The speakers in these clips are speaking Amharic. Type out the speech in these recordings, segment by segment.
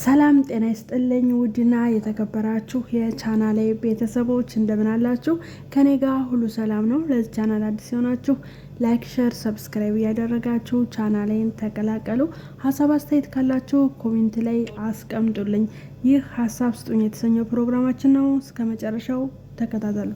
ሰላም ጤና ይስጥልኝ ውድና የተከበራችሁ የቻናሌ ቤተሰቦች እንደምን አላችሁ? ከኔ ጋር ሁሉ ሰላም ነው። ለዚህ ቻናል አዲስ የሆናችሁ ላይክ፣ ሼር፣ ሰብስክራይብ ያደረጋችሁ ቻናሌን ተቀላቀሉ። ሀሳብ አስተያየት ካላችሁ ኮሜንት ላይ አስቀምጡልኝ። ይህ ሀሳብ ስጡኝ የተሰኘው ፕሮግራማችን ነው። እስከ መጨረሻው ተከታተሉ።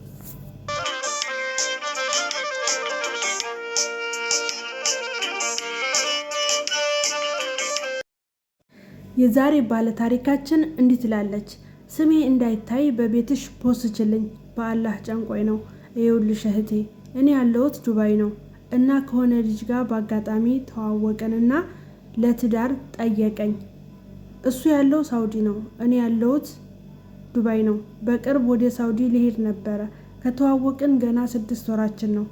የዛሬ ባለ ታሪካችን እንዲህ ትላለች። ስሜ እንዳይታይ በቤትሽ ፖስችልኝ፣ በአላህ ጨንቆይ ነው። ይኸውልሽ እህቴ፣ እኔ ያለሁት ዱባይ ነው እና ከሆነ ልጅ ጋር በአጋጣሚ ተዋወቅንና ለትዳር ጠየቀኝ። እሱ ያለው ሳውዲ ነው፣ እኔ ያለሁት ዱባይ ነው። በቅርብ ወደ ሳውዲ ሊሄድ ነበረ። ከተዋወቅን ገና 6 ወራችን ነው።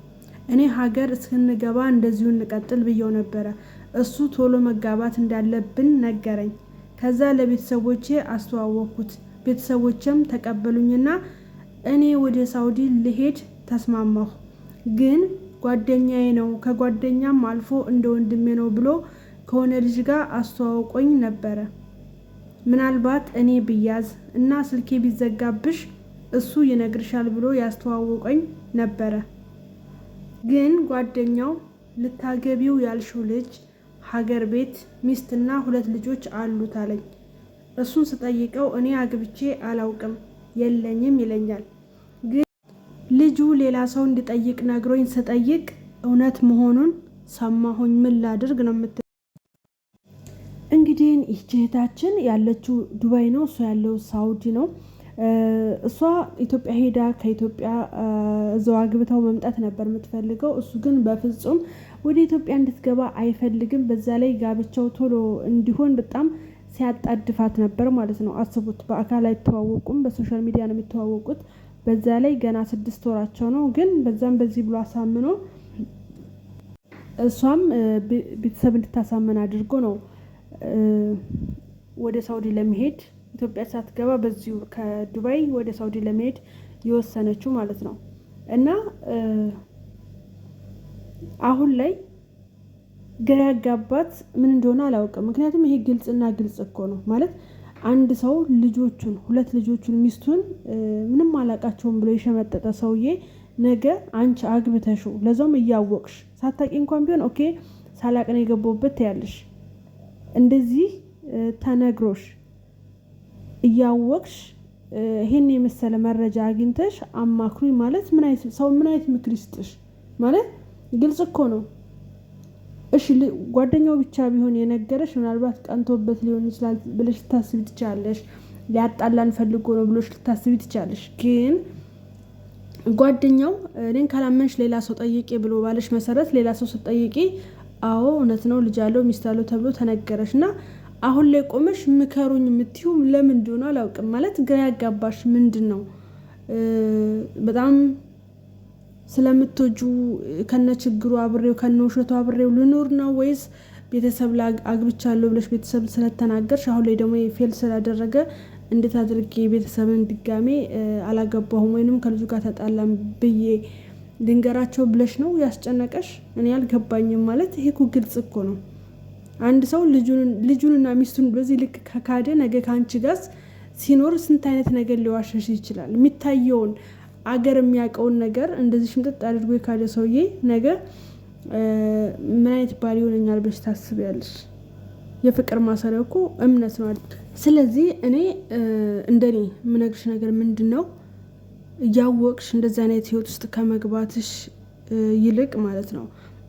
እኔ ሀገር እስክንገባ እንደዚሁ እንቀጥል ብየው ነበረ። እሱ ቶሎ መጋባት እንዳለብን ነገረኝ። ከዛ ለቤተሰቦቼ አስተዋወቅኩት። ቤተሰቦቼም ተቀበሉኝና እኔ ወደ ሳውዲ ልሄድ ተስማማሁ። ግን ጓደኛዬ ነው፣ ከጓደኛም አልፎ እንደ ወንድሜ ነው ብሎ ከሆነ ልጅ ጋር አስተዋውቆኝ ነበረ። ምናልባት እኔ ብያዝ እና ስልኬ ቢዘጋብሽ እሱ ይነግርሻል ብሎ ያስተዋውቆኝ ነበረ። ግን ጓደኛው ልታገቢው ያልሽው ልጅ ሀገር ቤት ሚስትና 2 ልጆች አሉት አለኝ። እሱን ስጠይቀው እኔ አግብቼ አላውቅም የለኝም ይለኛል። ግን ልጁ ሌላ ሰው እንዲጠይቅ ነግሮኝ ስጠይቅ እውነት መሆኑን ሰማሁኝ። ምን ላድርግ ነው የምትለው። እንግዲህ እህታችን ያለችው ዱባይ ነው፣ እሱ ያለው ሳውዲ ነው። እሷ ኢትዮጵያ ሄዳ ከኢትዮጵያ እዛው አግብተው መምጣት ነበር የምትፈልገው። እሱ ግን በፍጹም ወደ ኢትዮጵያ እንድትገባ አይፈልግም። በዛ ላይ ጋብቻው ቶሎ እንዲሆን በጣም ሲያጣድፋት ነበር ማለት ነው። አስቡት፣ በአካል አይተዋወቁም፣ በሶሻል ሚዲያ ነው የሚተዋወቁት። በዛ ላይ ገና 6 ወራቸው ነው። ግን በዛም በዚህ ብሎ አሳምኖ እሷም ቤተሰብ እንድታሳመን አድርጎ ነው ወደ ሳውዲ ለመሄድ ኢትዮጵያ ሳትገባ በዚሁ ከዱባይ ወደ ሳውዲ ለመሄድ የወሰነችው ማለት ነው። እና አሁን ላይ ግራ ያጋባት ምን እንደሆነ አላውቅም። ምክንያቱም ይሄ ግልጽና ግልጽ እኮ ነው ማለት አንድ ሰው ልጆቹን 2 ልጆቹን ሚስቱን ምንም አላቃቸውም ብሎ የሸመጠጠ ሰውዬ ነገ አንቺ አግብተሽው ለዛውም እያወቅሽ ሳታቂ እንኳን ቢሆን ኦኬ ሳላቅ ነው የገባሁበት ያለሽ እንደዚህ ተነግሮሽ እያወቅሽ ይሄን የመሰለ መረጃ አግኝተሽ አማክሩኝ ማለት ምን አይነት ምክር ይስጥሽ ማለት ግልጽ እኮ ነው። እሺ ጓደኛው ብቻ ቢሆን የነገረሽ ምናልባት ቀንቶበት ሊሆን ይችላል ብለሽ ልታስቢ ትችላለሽ። ሊያጣላን ፈልጎ ነው ብለሽ ልታስቢ ትችላለሽ። ግን ጓደኛው እኔን ካላመንሽ ሌላ ሰው ጠይቂ ብሎ ባለሽ መሰረት ሌላ ሰው ስትጠይቂ አዎ እውነት ነው ልጅ አለው ሚስት አለው ተብሎ ተነገረሽና አሁን ላይ ቆመሽ ምከሩኝ የምትዩ ለምን እንደሆነ አላውቅም። ማለት ግራ ያጋባሽ ምንድነው? በጣም ስለምትወጁ ከነችግሩ አብሬው ከነውሸቱ አብሬው ልኖር ነው ወይስ ቤተሰብ አግብቻለሁ ብለሽ ቤተሰብ ስለተናገርሽ አሁን ላይ ደግሞ ፌል ስላደረገ እንዴት አድርጌ ቤተሰብን ድጋሜ አላገባሁም ወይንም ከልጁ ጋር ተጣላም ብዬ ድንገራቸው ብለሽ ነው ያስጨነቀሽ? እኔ አልገባኝም። ማለት ይሄ እኮ ግልጽ እኮ ነው። አንድ ሰው ልጁንና ሚስቱን በዚህ ልክ ከካደ ነገ ካንቺ ጋር ሲኖር ስንት አይነት ነገር ሊዋሸሽ ይችላል። የሚታየውን አገር የሚያውቀውን ነገር እንደዚህ ሽምጥጥ አድርጎ የካደ ሰውዬ ነገ ምን አይነት ባል ይሆነኛል ብለሽ ታስቢያለሽ? የፍቅር ማሰሪያው እኮ እምነት ነው። ስለዚህ እኔ እንደኔ የምነግርሽ ነገር ምንድነው እያወቅሽ እንደዛ አይነት ህይወት ውስጥ ከመግባትሽ ይልቅ ማለት ነው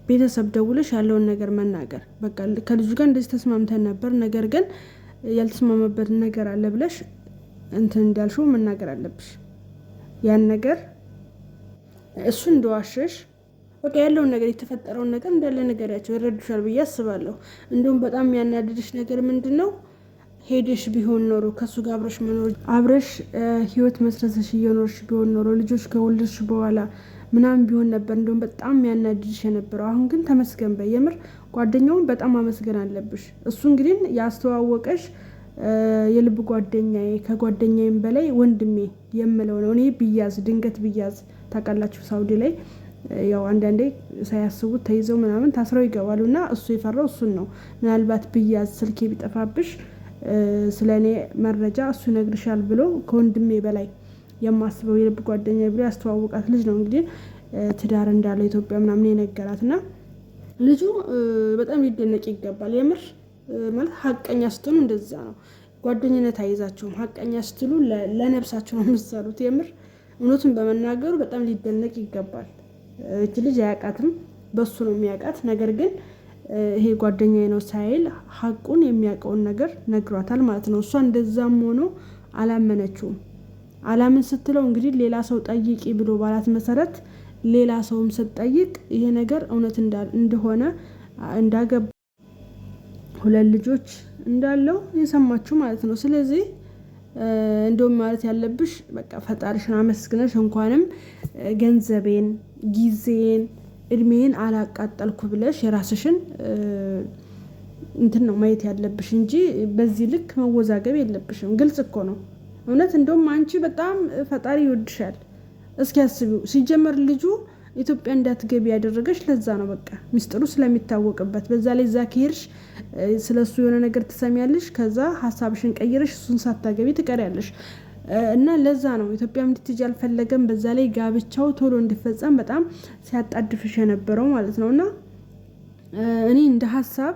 ቤተሰብ ደውለሽ ያለውን ነገር መናገር። በቃ ከልጁ ጋር እንደዚህ ተስማምተን ነበር፣ ነገር ግን ያልተስማማበት ነገር አለ ብለሽ እንትን እንዳልሽው መናገር አለብሽ። ያን ነገር እሱ እንደዋሸሽ በቃ ያለውን ነገር የተፈጠረውን ነገር እንዳለ ነገራቸው ይረዱሻል ብዬ አስባለሁ። እንደውም በጣም ያናደድሽ ነገር ምንድነው ሄደሽ ቢሆን ኖሮ ከሱ ጋር አብረሽ ህይወት መስረተሽ እየኖርሽ ቢሆን ኖሮ ልጆች ከወለድሽ በኋላ ምናምን ቢሆን ነበር እንደውም በጣም ያናድድሽ የነበረው። አሁን ግን ተመስገን በየምር ጓደኛውን በጣም አመስገን አለብሽ። እሱ እንግዲህ ያስተዋወቀሽ የልብ ጓደኛዬ ከጓደኛዬም በላይ ወንድሜ የምለው ነው። እኔ ብያዝ ድንገት ብያዝ ታውቃላችሁ ሳውዲ ላይ ያው አንዳንዴ ሳያስቡት ተይዘው ምናምን ታስረው ይገባሉና እሱ የፈራው እሱን ነው። ምናልባት ብያዝ ስልኬ ቢጠፋብሽ ስለኔ መረጃ እሱ ይነግርሻል ብሎ ከወንድሜ በላይ የማስበው የልብ ጓደኛ ብሎ ያስተዋወቃት ልጅ ነው እንግዲህ ትዳር እንዳለው ኢትዮጵያ ምናምን የነገራትና ልጁ በጣም ሊደነቅ ይገባል። የምር ማለት ሀቀኛ ስትሆኑ እንደዛ ነው። ጓደኝነት አይዛችሁም። ሀቀኛ ስትሉ ለነፍሳችሁ ነው የምትሰሩት። የምር እውነቱን በመናገሩ በጣም ሊደነቅ ይገባል። እቺ ልጅ አያውቃትም፣ በሱ ነው የሚያውቃት። ነገር ግን ይሄ ጓደኛዬ ነው ሳይል ሀቁን የሚያውቀውን ነገር ነግሯታል ማለት ነው። እሷ እንደዛም ሆኖ አላመነችውም። አላምን ስትለው እንግዲህ ሌላ ሰው ጠይቂ ብሎ ባላት መሰረት ሌላ ሰውም ስትጠይቅ ይሄ ነገር እውነት እንደሆነ እንዳገባ 2 ልጆች እንዳለው የሰማችሁ ማለት ነው። ስለዚህ እንደውም ማለት ያለብሽ በቃ ፈጣሪሽን አመስግነሽ እንኳንም ገንዘቤን፣ ጊዜን፣ እድሜን አላቃጠልኩ ብለሽ የራስሽን እንትን ነው ማየት ያለብሽ እንጂ በዚህ ልክ መወዛገብ የለብሽም። ግልጽ እኮ ነው እውነት። እንደውም አንቺ በጣም ፈጣሪ ይወድሻል። እስኪ አስቢው። ሲጀመር ልጁ ኢትዮጵያ እንዳትገቢ ያደረገሽ ለዛ ነው። በቃ ሚስጥሩ ስለሚታወቅበት በዛ ላይ እዛ ከሄድሽ ስለሱ የሆነ ነገር ትሰሚያለሽ፣ ከዛ ሀሳብሽን ቀይረሽ እሱን ሳታገቢ ትቀሪያለሽ። እና ለዛ ነው ኢትዮጵያም እንድትሄጂ አልፈለገም። በዛ ላይ ጋብቻው ቶሎ እንዲፈጸም በጣም ሲያጣድፍሽ የነበረው ማለት ነው። እና እኔ እንደ ሀሳብ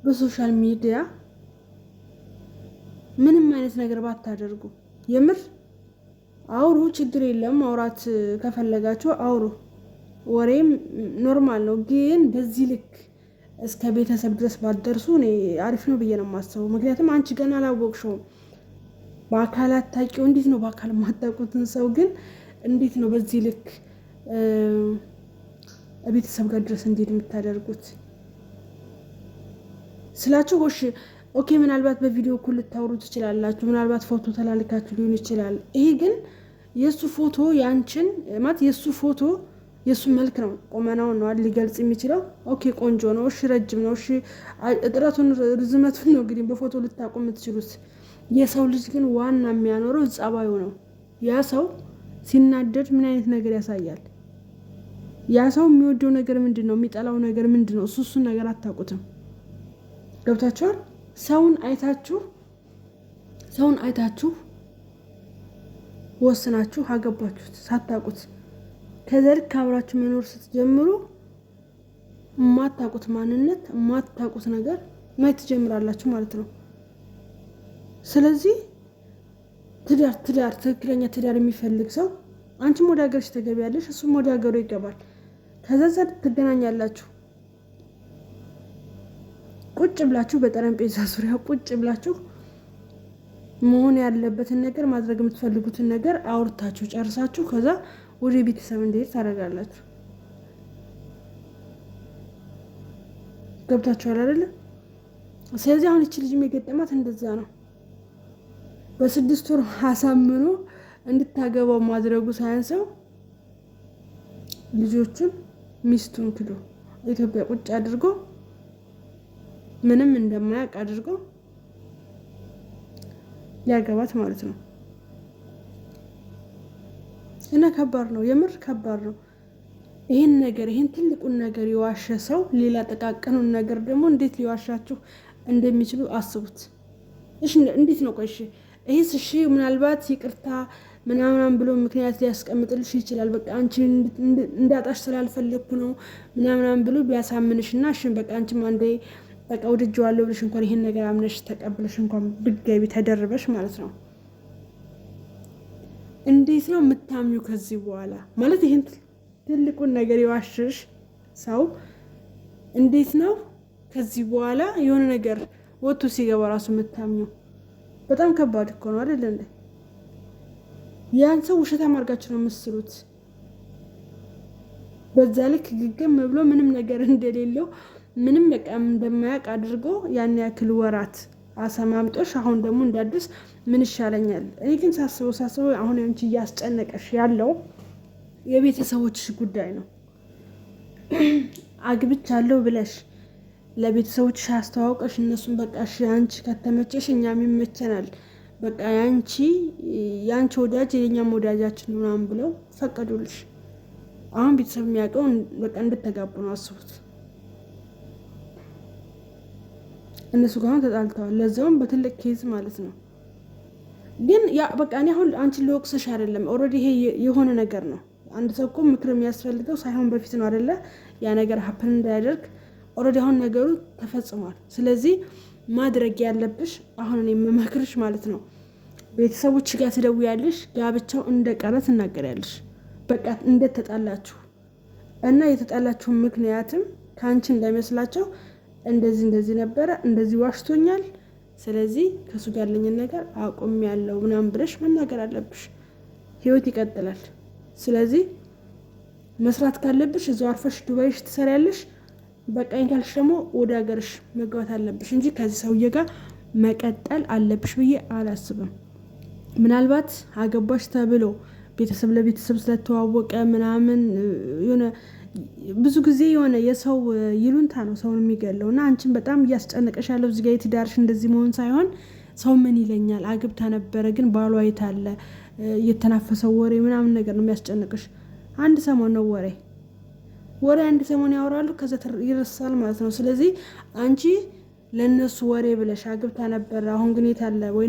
በሶሻል ሚዲያ ምንም አይነት ነገር ባታደርጉ የምር አውሩ፣ ችግር የለም። ማውራት ከፈለጋችሁ አውሩ፣ ወሬም ኖርማል ነው። ግን በዚህ ልክ እስከ ቤተሰብ ድረስ ባደርሱ እኔ አሪፍ ነው ብዬ ነው የማስበው። ምክንያቱም አንቺ ገና አላወቅሽውም፣ በአካል አታውቂው። እንዴት ነው በአካል የማታውቁትን ሰው ግን እንዴት ነው በዚህ ልክ ቤተሰብ ጋር ድረስ እንዴት የምታደርጉት ስላችሁ? ኦኬ ምናልባት በቪዲዮ እኮ ልታወሩ ትችላላችሁ፣ ምናልባት ፎቶ ተላልካችሁ ሊሆን ይችላል። ይሄ ግን የሱ ፎቶ ያንቺን ማለት የሱ ፎቶ የሱ መልክ ነው፣ ቁመናውን ነው ሊገልጽ የሚችለው። ኦኬ ቆንጆ ነው፣ እሺ ረጅም ነው፣ እሺ እጥረቱን ርዝመቱን ነው እንግዲህ በፎቶ ልታውቁ የምትችሉት። የሰው ልጅ ግን ዋና የሚያኖረው ጸባዩ ነው። ያ ሰው ሲናደድ ምን አይነት ነገር ያሳያል? ያ ሰው የሚወደው ነገር ምንድን ነው? የሚጠላው ነገር ምንድን ነው? እሱን ነገር አታውቁትም። ገብታችኋል? ሰውን አይታችሁ ወስናችሁ አገባችሁት ሳታውቁት። ከዛ ልክ አብራችሁ መኖር ስትጀምሩ የማታውቁት ማንነት የማታውቁት ነገር ማየት ትጀምራላችሁ ማለት ነው። ስለዚህ ትዳር ትክክለኛ ትዳር የሚፈልግ ሰው አንቺም ወደ ሀገርሽ ትገቢያለሽ፣ እሱም ወደ ሀገሩ ይገባል። ከዛ ትገናኛላችሁ። ቁጭ ብላችሁ በጠረጴዛ ዙሪያ ቁጭ ብላችሁ መሆን ያለበትን ነገር ማድረግ የምትፈልጉትን ነገር አውርታችሁ ጨርሳችሁ ከዛ ወደ ቤተሰብ እንዴት ታደርጋላችሁ? ገብታችኋል አይደለ? ስለዚህ አሁን እቺ ልጅ የገጠማት እንደዛ ነው። በ6 ወር አሳምኖ እንድታገባው ማድረጉ ሳያንሰው ልጆቹን ሚስቱን ክዶ ኢትዮጵያ ቁጭ አድርጎ ምንም እንደማያውቅ አድርጎ ሊያገባት ማለት ነው። እና ከባድ ነው፣ የምር ከባድ ነው። ይሄን ትልቁን ነገር የዋሸ ሰው ሌላ ጥቃቅኑን ነገር ደግሞ እንዴት ሊዋሻችሁ እንደሚችሉ አስቡት። እሺ እንዴት ነው? ቆይ ይሄስ እሺ ምናልባት ይቅርታ ምናምን ብሎ ምክንያት ሊያስቀምጥልሽ ይችላል። በቃ አንቺ እንዳጣሽ ስላልፈለኩ ነው ምናምን ብሎ ቢያሳምንሽና እሺ በቃ አንቺም አንዴ በቃ ወድጄዋለሁ ብለሽ እንኳን ይሄን ነገር አምነሽ ተቀብለሽ እንኳን ብትገቢ ተደርበሽ ማለት ነው። እንዴት ነው የምታምኙ ከዚህ በኋላ? ማለት ይሄን ትልቁን ነገር የዋሸሽ ሰው እንዴት ነው ከዚህ በኋላ የሆነ ነገር ወጥቶ ሲገባ ራሱ የምታምኙ? በጣም ከባድ እኮ ነው አይደል እንዴ? ያን ሰው ውሸታም አድርጋችሁ ነው የምትስሉት። በዛ ልክ ግግም ብሎ ምንም ነገር እንደሌለው ምንም በቃ እንደማያውቅ አድርጎ ያን ያክል ወራት አሰማምጦሽ አሁን ደግሞ እንዳድስ ምን ይሻለኛል? እኔ ግን ሳስበው አሁን አንቺ እያስጨነቀሽ ያለው የቤተሰቦችሽ ጉዳይ ነው። አግብቻለሁ ብለሽ ለቤተሰቦችሽ አስተዋውቀሽ እነሱን በቃ እሺ አንቺ ከተመቸሽ እኛም ይመቸናል፣ በቃ ያንቺ ወዳጅ የኛም ወዳጃችን ምናምን ብለው ፈቀዱልሽ። አሁን ቤተሰብ የሚያውቀው በቃ እንድትጋቡ ነው። አስቡት። እነሱ ጋር ተጣልተዋል፣ ለዛውም በትልቅ ኬዝ ማለት ነው። ግን ያ በቃ እኔ አሁን አንቺን ልወቅስሽ አይደለም። ኦልሬዲ ይሄ የሆነ ነገር ነው። አንድ ሰው እኮ ምክር የሚያስፈልገው ሳይሆን በፊት ነው አይደለ? ያ ነገር ሀፕን እንዳያደርግ ኦልሬዲ አሁን ነገሩ ተፈጽሟል። ስለዚህ ማድረግ ያለብሽ አሁን እኔ የምመክርሽ ማለት ነው ቤተሰቦች ጋር ትደውያለሽ፣ ጋብቻው እንደቀረ ትናገሪያለሽ። በቃ እንደተጣላችሁ እና የተጣላችሁን ምክንያትም ከአንቺ እንዳይመስላቸው እንደዚህ ነበረ፣ እንደዚህ ዋሽቶኛል፣ ስለዚህ ከሱ ጋር ያለኝን ነገር አቁሜያለሁ ምናምን ብለሽ መናገር አለብሽ። ህይወት ይቀጥላል። ስለዚህ መስራት ካለብሽ እዛው አርፈሽ ዱባይሽ ትሰሪያለሽ። በቃኝ ካልሽ ደግሞ ወደ ሀገርሽ መግባት አለብሽ እንጂ ከዚህ ሰውዬ ጋር መቀጠል አለብሽ ብዬ አላስብም። ምናልባት አገባሽ ተብሎ ቤተሰብ ለቤተሰብ ስለተዋወቀ ምናምን የሆነ ብዙ ጊዜ የሆነ የሰው ይሉንታ ነው ሰውን የሚገለው እና አንቺን በጣም እያስጨነቀሽ ያለው እዚህ ጋር የትዳርሽ እንደዚህ መሆን ሳይሆን ሰው ምን ይለኛል፣ አግብታ ነበረ ግን ባሏ የት አለ፣ የተናፈሰው ወሬ ምናምን ነገር ነው የሚያስጨንቅሽ። አንድ ሰሞን ነው ወሬ አንድ ሰሞን ያወራሉ፣ ከዛ ይረሳል ማለት ነው። ስለዚህ አንቺ ለነሱ ወሬ ብለሽ አግብታ ነበረ አሁን ግን የት አለ ወይ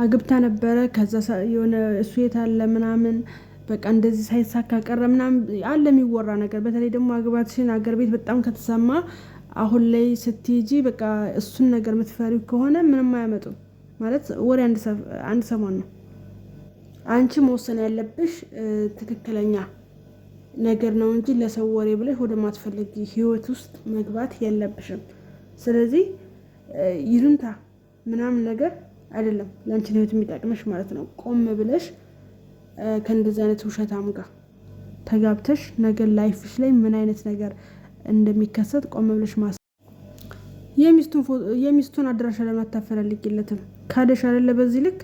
አግብታ ነበረ ከዛ የሆነ እሱ የት አለ ምናምን በቃ እንደዚህ ሳይሳካ ቀረ ምናምን አለ የሚወራ ነገር። በተለይ ደግሞ አግባትሽን አገር ቤት በጣም ከተሰማ አሁን ላይ ስትይጂ በቃ እሱን ነገር የምትፈሪው ከሆነ ምንም አያመጡም ማለት ወሬ አንድ ሰሞን ነው። አንቺ መወሰን ያለብሽ ትክክለኛ ነገር ነው እንጂ ለሰው ወሬ ብለሽ ወደ ማትፈልጊ ህይወት ውስጥ መግባት የለብሽም። ስለዚህ ይሉንታ ምናምን ነገር አይደለም ለአንቺ ህይወት የሚጠቅምሽ ማለት ነው። ቆም ብለሽ ከእንደዚህ አይነት ውሸታም ጋር ተጋብተሽ ነገር ላይፍሽ ላይ ምን አይነት ነገር እንደሚከሰት ቆም ብለሽ የሚስቱን አድራሻ ለማታፈላልጊለትም ካደሽ አይደለ በዚህ ልክ።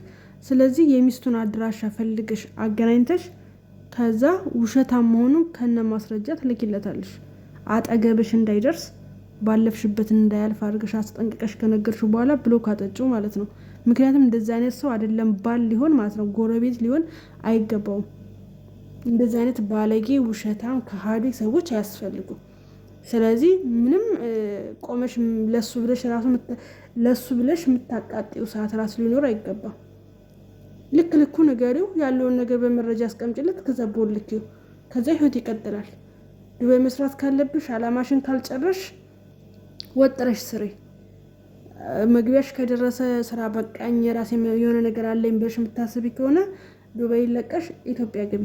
ስለዚህ የሚስቱን አድራሻ ፈልገሽ አገናኝተሽ ከዛ ውሸታም መሆኑን ከነ ማስረጃ ትልኪለታለሽ። አጠገብሽ እንዳይደርስ ባለፍሽበት እንዳያልፍ አድርገሽ አስጠንቅቀሽ ከነገርሽ በኋላ ብሎክ አጠጪው ማለት ነው። ምክንያቱም እንደዚህ አይነት ሰው አይደለም ባል ሊሆን ማለት ነው ጎረቤት ሊሆን አይገባውም። እንደዚህ አይነት ባለጌ ውሸታም ከሃዲ ሰዎች አያስፈልጉም። ስለዚህ ምንም ቆመሽ ለሱ ብለሽ የምታቃጥው ሰዓት ራሱ ሊኖር አይገባም። ልኩ ንገሪው፣ ያለውን ነገር በመረጃ አስቀምጪለት፣ ከዛ ቦልኪው፣ ከዛ ህይወት ይቀጥላል። ዱባይ መስራት ካለብሽ አላማሽን ካልጨረሽ ወጥረሽ ስሪ። መግቢያሽ ከደረሰ ስራ በቃኝ የራሴ የሆነ ነገር አለኝ ብለሽ የምታስቢ ከሆነ ዱባይ ለቀሽ ኢትዮጵያ ግቢ።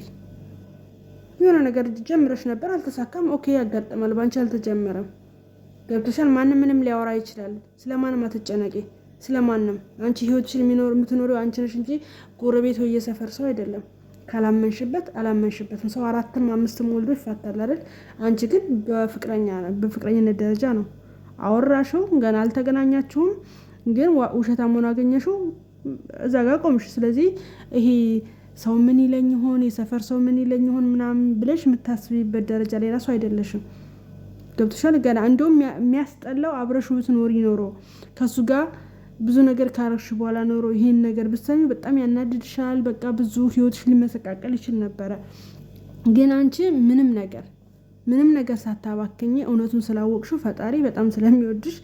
የሆነ ነገር ጀምረሽ ነበር አልተሳካም፣ ኦኬ ያጋጥማል፣ ባንቺ አልተጀመረም። ገብተሻል። ማንም ምንም ሊያወራ ይችላል። ስለማንም አትጨነቂ፣ ስለማንም። አንቺ ህይወትሽን የምትኖሪው አንቺ ነሽ እንጂ ጎረቤት ወይ የሰፈር ሰው አይደለም። ካላመንሽበት አላመንሽበትም። ሰው 4ም 5ም ወልዶ ይፋታል አይደል? አንቺ ግን በፍቅረኝነት ደረጃ ነው አወራሽው፣ ገና አልተገናኛችሁም፣ ግን ውሸታም ሆኖ አገኘሽው፣ እዛ ጋር ቆምሽ። ስለዚህ ይሄ ሰው ምን ይለኝ ይሆን የሰፈር ሰው ምን ይለኝ ይሆን ምናምን ብለሽ የምታስቢበት ደረጃ ላይ ራሱ አይደለሽም። ገብቶሻል። ገና እንደውም የሚያስጠላው አብረሽ ብትኖሪ ኖሮ ከሱ ጋር ብዙ ነገር ካረግሽ በኋላ ኖሮ ይሄን ነገር ብትሰሚ በጣም ያናድድሻል። በቃ ብዙ ህይወትሽ ሊመሰቃቀል ይችል ነበረ። ግን አንቺ ምንም ነገር ሳታባክኝ እውነቱን ስላወቅሽው ፈጣሪ በጣም ስለሚወድሽ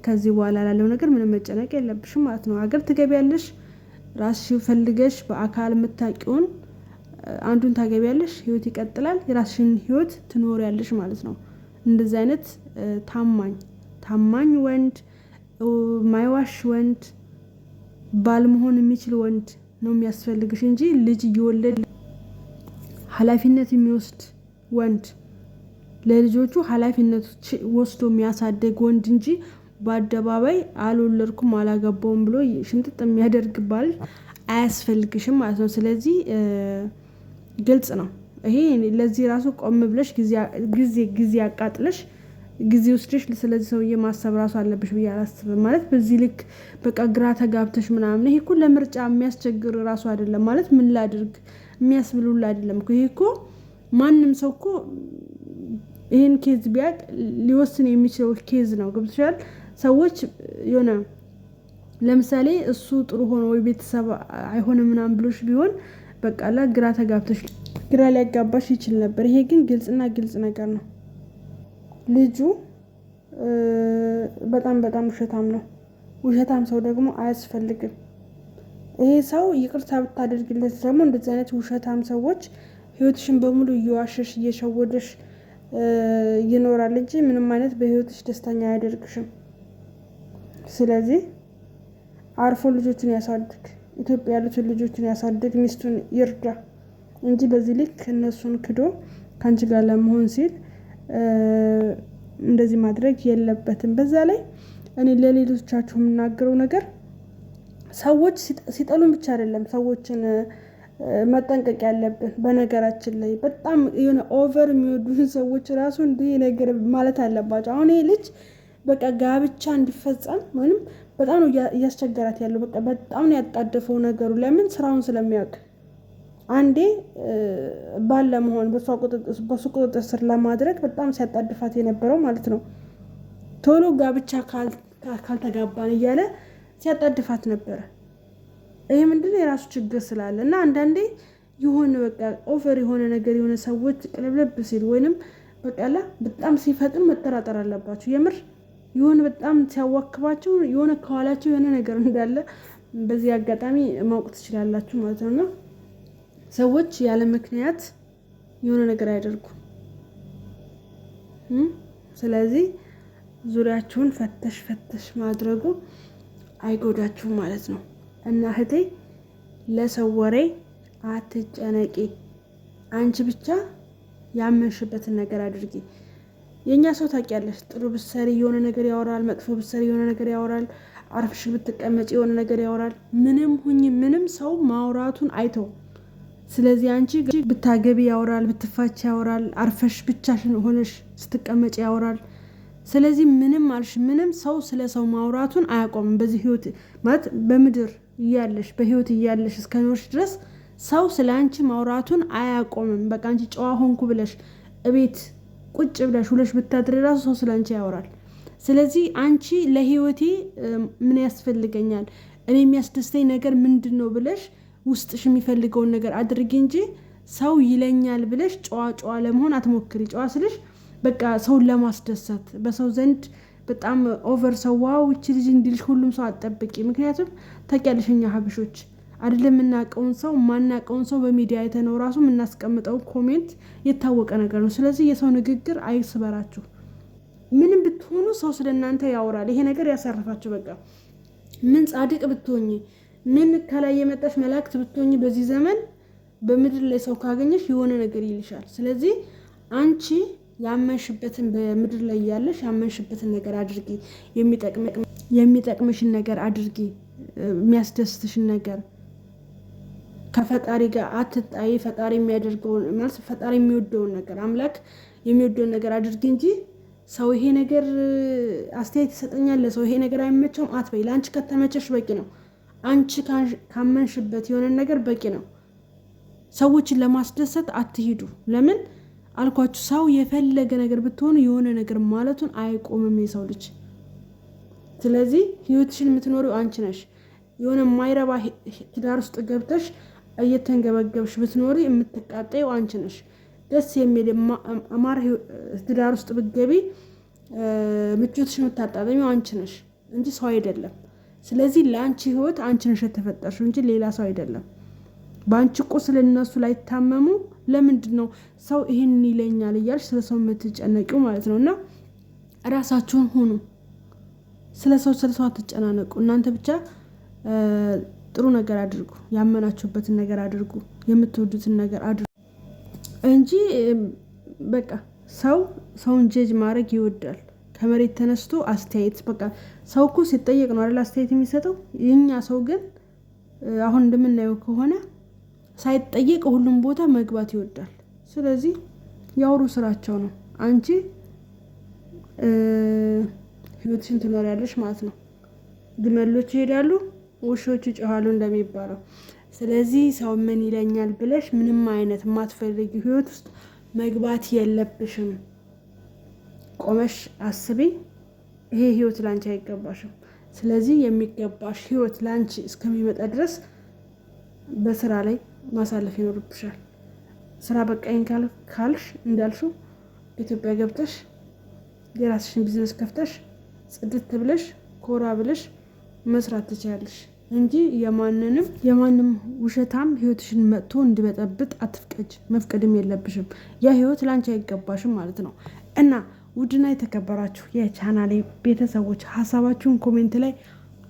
ከዚህ በኋላ ላለው ነገር ምንም መጨነቅ የለብሽም ማለት ነው። ሀገር ትገቢያለሽ፣ ራስሽን ፈልገሽ በአካል የምታውቂውን አንዱን ታገቢያለሽ፣ ህይወት ይቀጥላል፣ የራስሽን ህይወት ትኖሪያለሽ ማለት ነው። እንደዚህ አይነት ታማኝ ወንድ፣ ማይዋሽ ወንድ፣ ባል መሆን የሚችል ወንድ ነው የሚያስፈልግሽ እንጂ ልጅ እየወለደ ኃላፊነት የሚወስድ ወንድ፣ ለልጆቹ ኃላፊነት ወስዶ የሚያሳድግ ወንድ እንጂ በአደባባይ አልወለድኩም አላገባውም ብሎ ሽምጥጥ የሚያደርግ ባል አያስፈልግሽም ማለት ነው። ስለዚህ ግልጽ ነው ይሄ። ለዚህ ራሱ ቆም ብለሽ ጊዜ አቃጥለሽ ጊዜ ወስደሽ ስለዚህ ሰውዬ ማሰብ ራሱ አለብሽ ብዬ አላስብም። ማለት በዚህ ልክ በቃ ግራ ተጋብተሽ ምናምን ይሄ እኮ ለምርጫ የሚያስቸግር ራሱ አይደለም። ማለት ምን ላድርግ የሚያስብሉላ አይደለም እኮ። ይሄ እኮ ማንም ሰው እኮ ይሄን ኬዝ ቢያቅ ሊወስን የሚችለው ኬዝ ነው። ገብቶሻል። ሰዎች የሆነ ለምሳሌ እሱ ጥሩ ሆኖ ወይ ቤተሰብ አይሆንም ምናምን ብሎሽ ቢሆን በቃ ግራ ተጋብተሽ ግራ ሊያጋባሽ ይችል ነበር። ይሄ ግን ግልጽ ነገር ነው። ልጁ በጣም በጣም ውሸታም ነው። ውሸታም ሰው ደግሞ አያስፈልግም። ይሄ ሰው ይቅርታ ብታደርግለት ደግሞ እንደዚህ አይነት ውሸታም ሰዎች ህይወትሽን በሙሉ እየዋሸሽ እየሸወደሽ ይኖራል እንጂ ምንም አይነት በህይወትሽ ደስተኛ አያደርግሽም። ስለዚህ አርፎ ልጆችን ያሳድግ፣ ኢትዮጵያ ያሉትን ልጆችን ያሳድግ፣ ሚስቱን ይርዳ እንጂ በዚህ ልክ እነሱን ክዶ ከአንቺ ጋር ለመሆን ሲል እንደዚህ ማድረግ የለበትም። በዛ ላይ እኔ ለሌሎቻችሁ የምናገረው ነገር ሰዎች ሲጠሉን ብቻ አይደለም ሰዎችን መጠንቀቅ ያለብን። በነገራችን ላይ በጣም የሆነ ኦቨር የሚወዱን ሰዎች ራሱ እንዲህ ነገር ማለት አለባቸው። አሁን ይሄ ልጅ በቃ ጋብቻ እንዲፈጸም ወይም በጣም ነው እያስቸገራት ያለው። በቃ በጣም ነው ያጣደፈው ነገሩ። ለምን? ስራውን ስለሚያውቅ አንዴ ባል ለመሆን በሱ ቁጥጥር ስር ለማድረግ በጣም ሲያጣድፋት የነበረው ማለት ነው። ቶሎ ጋብቻ ካልተጋባን እያለ ሲያጣድፋት ነበረ። ይሄ ምንድነው? የራሱ ችግር ስላለ እና አንዳንዴ የሆነ በቃ ኦቨር የሆነ ነገር የሆነ ሰዎች ቅልብልብ ሲል ወይንም በቃ በጣም ሲፈጥን መጠራጠር አለባቸው። የምር የሆነ በጣም ሲያዋክባቸው የሆነ ከኋላቸው የሆነ ነገር እንዳለ በዚህ አጋጣሚ ማወቅ ትችላላችሁ ማለት ነውና ሰዎች ያለ ምክንያት የሆነ ነገር አያደርጉም። ስለዚህ ዙሪያችሁን ፈተሽ ማድረጉ አይጎዳችሁም ማለት ነው። እና እህቴ ለሰው ወሬ አትጨነቂ። አንቺ ብቻ ያመንሽበትን ነገር አድርጊ። የኛ ሰው ታውቂያለሽ፣ ጥሩ ብትሰሪ የሆነ ነገር ያወራል፣ መጥፎ ብትሰሪ የሆነ ነገር ያወራል፣ አርፍሽ ብትቀመጪ የሆነ ነገር ያወራል። ምንም ሁኚ ምንም ሰው ማውራቱን አይተው። ስለዚህ አንቺ ብታገቢ ያወራል፣ ብትፋች ያወራል፣ አርፈሽ ብቻሽን ሆነሽ ስትቀመጪ ያወራል። ስለዚህ ምንም አልሽ ምንም ሰው ስለ ሰው ማውራቱን አያቆምም። በዚህ ህይወት ማለት በምድር እያለሽ በህይወት እያለሽ እስከኖርሽ ድረስ ሰው ስለ አንቺ ማውራቱን አያቆምም። በቃ አንቺ ጨዋ ሆንኩ ብለሽ እቤት ቁጭ ብለሽ ሁለሽ ብታድሪ ራሱ ሰው ስለ አንቺ ያወራል። ስለዚህ አንቺ ለህይወቴ ምን ያስፈልገኛል፣ እኔ የሚያስደስተኝ ነገር ምንድነው ብለሽ ውስጥሽ የሚፈልገውን ነገር አድርጊ እንጂ ሰው ይለኛል ብለሽ ጨዋ ለመሆን አትሞክሪ። ጨዋ ስልሽ በቃ ሰውን ለማስደሰት በሰው ዘንድ በጣም ኦቨር ሰው ዋው እቺ ልጅ እንዲልሽ ሁሉም ሰው አትጠብቂ። ምክንያቱም ታውቂያለሽ እኛ ሀበሾች አይደለም የምናውቀውን ሰው ማናውቀውን ሰው በሚዲያ አይተነው ራሱ የምናስቀምጠው ኮሜንት የታወቀ ነገር ነው። ስለዚህ የሰው ንግግር አይስበራችሁ። ምንም ብትሆኑ ሰው ስለእናንተ ያወራል። ይሄ ነገር ያሳርፋችሁ። በቃ ምን ጻድቅ ብትሆኚ ምን ከላይ የመጣሽ መላእክት ብትሆኚ በዚህ ዘመን በምድር ላይ ሰው ካገኘሽ የሆነ ነገር ይልሻል። ስለዚህ አንቺ ያመንሽበትን በምድር ላይ ያለሽ ያመንሽበትን ነገር አድርጊ። የሚጠቅምሽን ነገር አድርጊ። የሚያስደስትሽን ነገር ከፈጣሪ ጋር አትጣይ። ፈጣሪ የሚያደርገውን ማለት ፈጣሪ የሚወደውን ነገር አምላክ የሚወደውን ነገር አድርጊ እንጂ ሰው ይሄ ነገር አስተያየት ይሰጠኛል ለሰው ይሄ ነገር አይመቸውም አትበይ። ለአንቺ ከተመቸሽ በቂ ነው። አንቺ ካመንሽበት የሆነ ነገር በቂ ነው። ሰዎችን ለማስደሰት አትሂዱ። ለምን አልኳችሁ? ሰው የፈለገ ነገር ብትሆኑ የሆነ ነገር ማለቱን አይቆምም የሰው ልጅ። ስለዚህ ህይወትሽን የምትኖሪው አንቺ ነሽ። የሆነ የማይረባ ትዳር ውስጥ ገብተሽ እየተንገበገብሽ ብትኖሪ የምትቃጠይው አንቺ ነሽ። ደስ የሚል አማር ትዳር ውስጥ ብትገቢ ምቾትሽን የምታጣጥሚው አንቺ ነሽ እንጂ ሰው አይደለም። ስለዚህ ለአንቺ ህይወት አንቺ ነሽ የተፈጠርሽው እንጂ ሌላ ሰው አይደለም። በአንቺ ቁስል እነሱ ላይ ታመሙ። ለምንድን ነው ሰው ይሄን ይለኛል እያልሽ ስለ ሰው የምትጨነቂው ማለት ነው? እና ራሳችሁን ሁኑ። ስለ ሰው አትጨናነቁ። እናንተ ብቻ ጥሩ ነገር አድርጉ። ያመናችሁበትን ነገር አድርጉ። የምትወዱትን ነገር አድርጉ እንጂ በቃ ሰውን ጀጅ ማድረግ ይወዳል። ከመሬት ተነስቶ አስተያየት በቃ ሰው እኮ ሲጠየቅ ነው አይደል አስተያየት የሚሰጠው። የኛ ሰው ግን አሁን እንደምናየው ከሆነ ሳይጠየቅ ሁሉም ቦታ መግባት ይወዳል። ስለዚህ ያውሩ ስራቸው ነው። አንቺ ህይወትሽን ትኖሪያለሽ ማለት ነው። ግመሎች ይሄዳሉ፣ ውሾች ይጮሃሉ እንደሚባለው። ስለዚህ ሰው ምን ይለኛል ብለሽ ምንም አይነት የማትፈልጊ ህይወት ውስጥ መግባት የለብሽም። ቆመሽ አስቢ። ይሄ ህይወት ላንቺ አይገባሽም። ስለዚህ የሚገባሽ ህይወት ላንቺ እስከሚመጣ ድረስ በስራ ላይ ማሳለፍ ይኖርብሻል። ስራ በቃኝ ካልሽ እንዳልሽው ኢትዮጵያ ገብተሽ የራስሽን ቢዝነስ ከፍተሽ ጽድት ብለሽ ኮራ ብለሽ መስራት ትችላለሽ እንጂ የማንም ውሸታም ህይወትሽን መጥቶ እንዲበጠብጥ አትፍቀጅ። መፍቀድም የለብሽም። ያ ህይወት ላንቺ አይገባሽም ማለት ነው። እና ውድና የተከበራችሁ የቻናሌ ቤተሰቦች ሀሳባችሁን ኮሜንት ላይ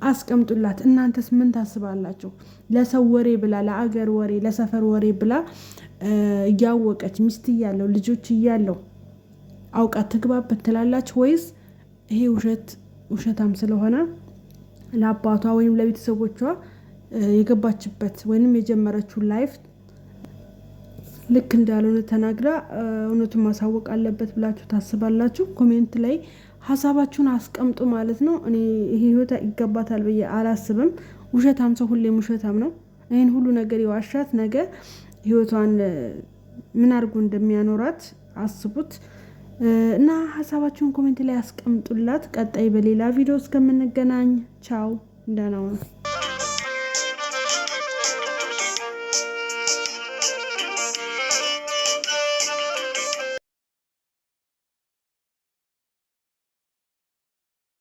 አስቀምጡላት። እናንተስ ምን ታስባላችሁ? ለሰው ወሬ ብላ፣ ለአገር ወሬ፣ ለሰፈር ወሬ ብላ እያወቀች ሚስት እያለው ልጆች እያለው አውቃ ትግባበት ትላላችሁ ወይስ ይሄ ውሸታም ስለሆነ ለአባቷ ወይም ለቤተሰቦቿ የገባችበት ወይንም የጀመረችው ላይፍ ልክ እንዳልሆነ ተናግራ እውነቱን ማሳወቅ አለበት ብላችሁ ታስባላችሁ? ኮሜንት ላይ ሀሳባችሁን አስቀምጡ ማለት ነው። እኔ ይሄ ህይወት ይገባታል ብዬ አላስብም። ውሸታም ሰው ሁሌም ውሸታም ነው። ይሄን ሁሉ ነገር የዋሻት ነገር ህይወቷን ምን አድርጎ እንደሚያኖራት አስቡት። እና ሀሳባችሁን ኮሜንት ላይ አስቀምጡላት። ቀጣይ በሌላ ቪዲዮ እስከምንገናኝ ቻው፣ ደህና ሁኑ።